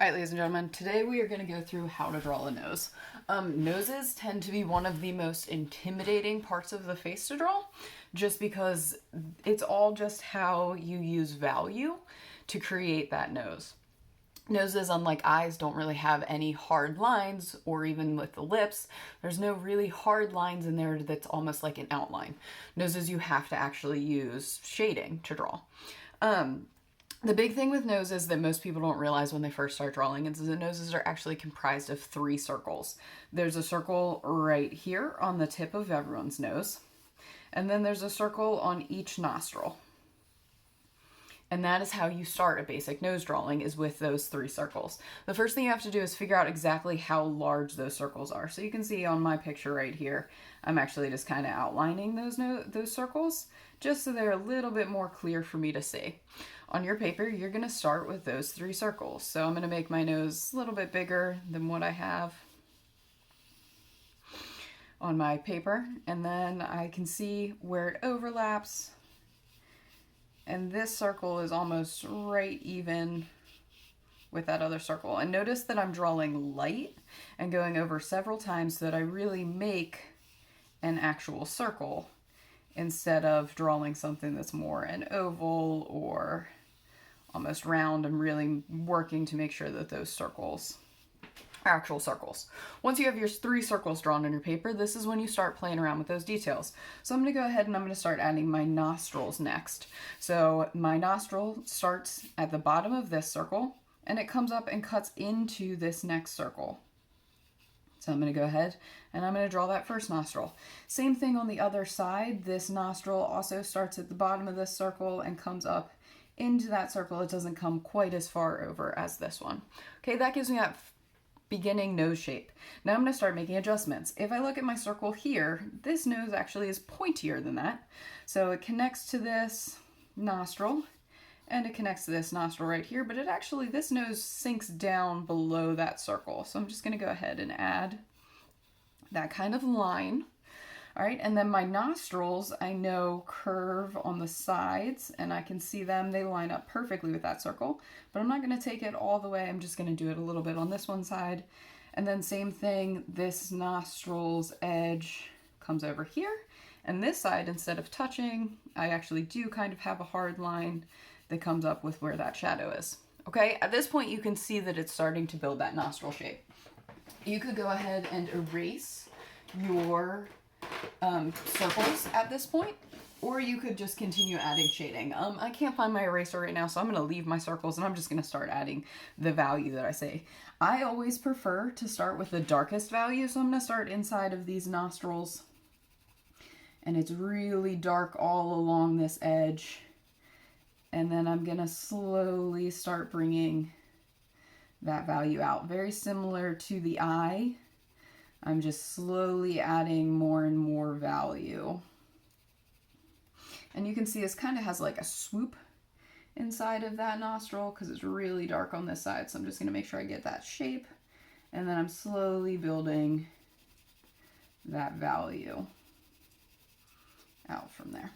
All right, ladies and gentlemen, today we are going to go through how to draw a nose. Noses tend to be one of the most intimidating parts of the face to draw, just because it's all just how you use value to create that nose. Noses, unlike eyes, don't really have any hard lines, or even with the lips, there's no really hard lines in there that's almost like an outline. Noses, you have to actually use shading to draw. The big thing with noses that most people don't realize when they first start drawing is that noses are actually comprised of 3 circles. There's a circle right here on the tip of everyone's nose, and then there's a circle on each nostril. And that is how you start a basic nose drawing, is with those 3 circles. The first thing you have to do is figure out exactly how large those circles are. So you can see on my picture right here, I'm actually just kind of outlining those circles, just so they're a little bit more clear for me to see. On your paper, you're going to start with those 3 circles. So I'm going to make my nose a little bit bigger than what I have on my paper, and then I can see where it overlaps. And this circle is almost right even with that other circle. And notice that I'm drawing light and going over several times so that I really make an actual circle instead of drawing something that's more an oval or almost round. I'm really working to make sure that those circles are actual circles. Once you have your 3 circles drawn on your paper, this is when you start playing around with those details. So I'm going to go ahead and I'm going to start adding my nostrils next. So my nostril starts at the bottom of this circle, and it comes up and cuts into this next circle. So I'm going to go ahead and I'm going to draw that first nostril. Same thing on the other side. This nostril also starts at the bottom of this circle and comes up into that circle. It doesn't come quite as far over as this one. Okay, that gives me that beginning nose shape. Now I'm going to start making adjustments. If I look at my circle here, this nose actually is pointier than that. So it connects to this nostril and it connects to this nostril right here, but this nose sinks down below that circle. So I'm just going to go ahead and add that kind of line. All right, and then my nostrils, I know, curve on the sides, and I can see them. They line up perfectly with that circle, but I'm not going to take it all the way. I'm just going to do it a little bit on this one side. And then same thing, this nostril's edge comes over here, and this side, instead of touching, I actually do kind of have a hard line that comes up with where that shadow is. Okay, at this point, you can see that it's starting to build that nostril shape. You could go ahead and erase your circles at this point, or you could just continue adding shading. I can't find my eraser right now, so I'm going to leave my circles and I'm just going to start adding the value that I say. I always prefer to start with the darkest value, so I'm going to start inside of these nostrils, and it's really dark all along this edge, and then I'm going to slowly start bringing that value out. Very similar to the eye. I'm just slowly adding more and more value. And you can see this kind of has like a swoop inside of that nostril because it's really dark on this side. So I'm just going to make sure I get that shape. And then I'm slowly building that value out from there.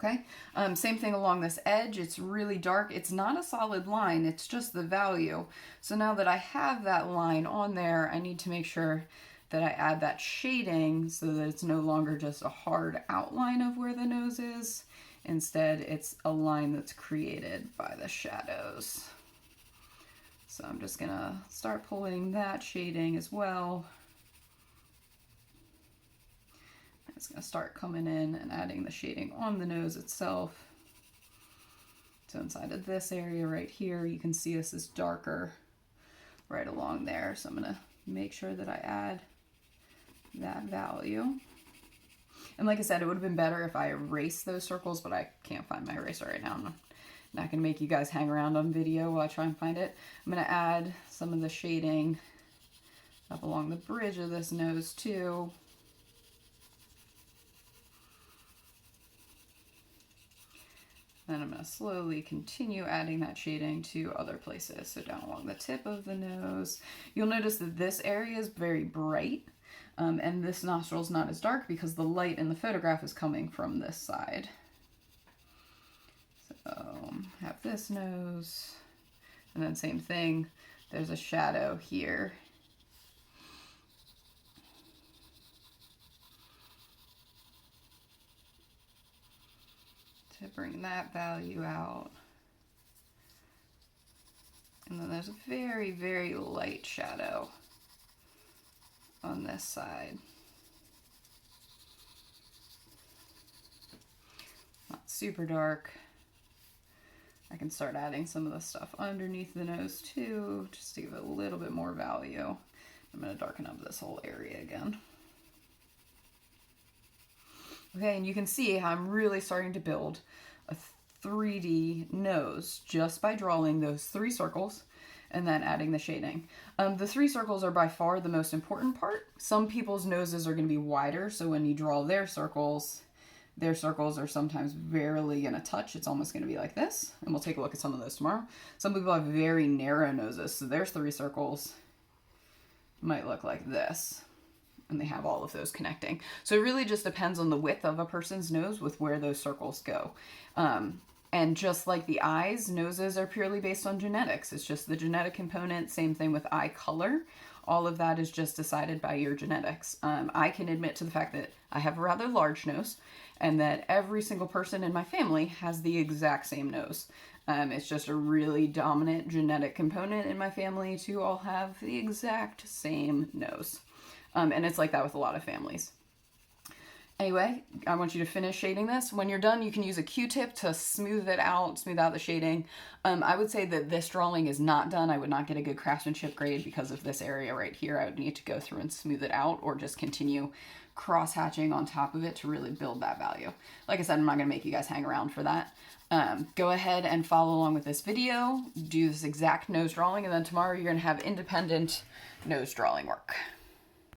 Okay, same thing along this edge. It's really dark. It's not a solid line. It's just the value. So now that I have that line on there, I need to make sure that I add that shading so that it's no longer just a hard outline of where the nose is. Instead, it's a line that's created by the shadows. So I'm just gonna start pulling that shading as well. It's going to start coming in and adding the shading on the nose itself. So inside of this area right here, you can see this is darker right along there. So I'm going to make sure that I add that value. And like I said, it would have been better if I erased those circles, but I can't find my eraser right now. I'm not going to make you guys hang around on video while I try and find it. I'm going to add some of the shading up along the bridge of this nose too. Then I'm going to slowly continue adding that shading to other places. So down along the tip of the nose. You'll notice that this area is very bright, and this nostril is not as dark because the light in the photograph is coming from this side. So have this nose And then same thing, there's a shadow here. To bring that value out. And then there's a very, very light shadow on this side. Not super dark. I can start adding some of the stuff underneath the nose too, just to give it a little bit more value. I'm going to darken up this whole area again. Okay, and you can see how I'm really starting to build a 3D nose just by drawing those 3 circles and then adding the shading. The 3 circles are by far the most important part. Some people's noses are going to be wider, so when you draw their circles are sometimes barely going to touch. It's almost going to be like this, and we'll take a look at some of those tomorrow. Some people have very narrow noses, so their 3 circles might look like this. And they have all of those connecting. So it really just depends on the width of a person's nose with where those circles go. And just like the eyes, noses are purely based on genetics. It's just the genetic component. Same thing with eye color. All of that is just decided by your genetics. I can admit to the fact that I have a rather large nose and that every single person in my family has the exact same nose. It's just a really dominant genetic component in my family to all have the exact same nose. And it's like that with a lot of families. Anyway, I want you to finish shading this. When you're done, you can use a Q-tip to smooth it out, smooth out the shading. I would say that this drawing is not done. I would not get a good craftsmanship grade because of this area right here. I would need to go through and smooth it out or just continue cross-hatching on top of it to really build that value. Like I said, I'm not going to make you guys hang around for that. Go ahead and follow along with this video, do this exact nose drawing, and then tomorrow you're going to have independent nose drawing work.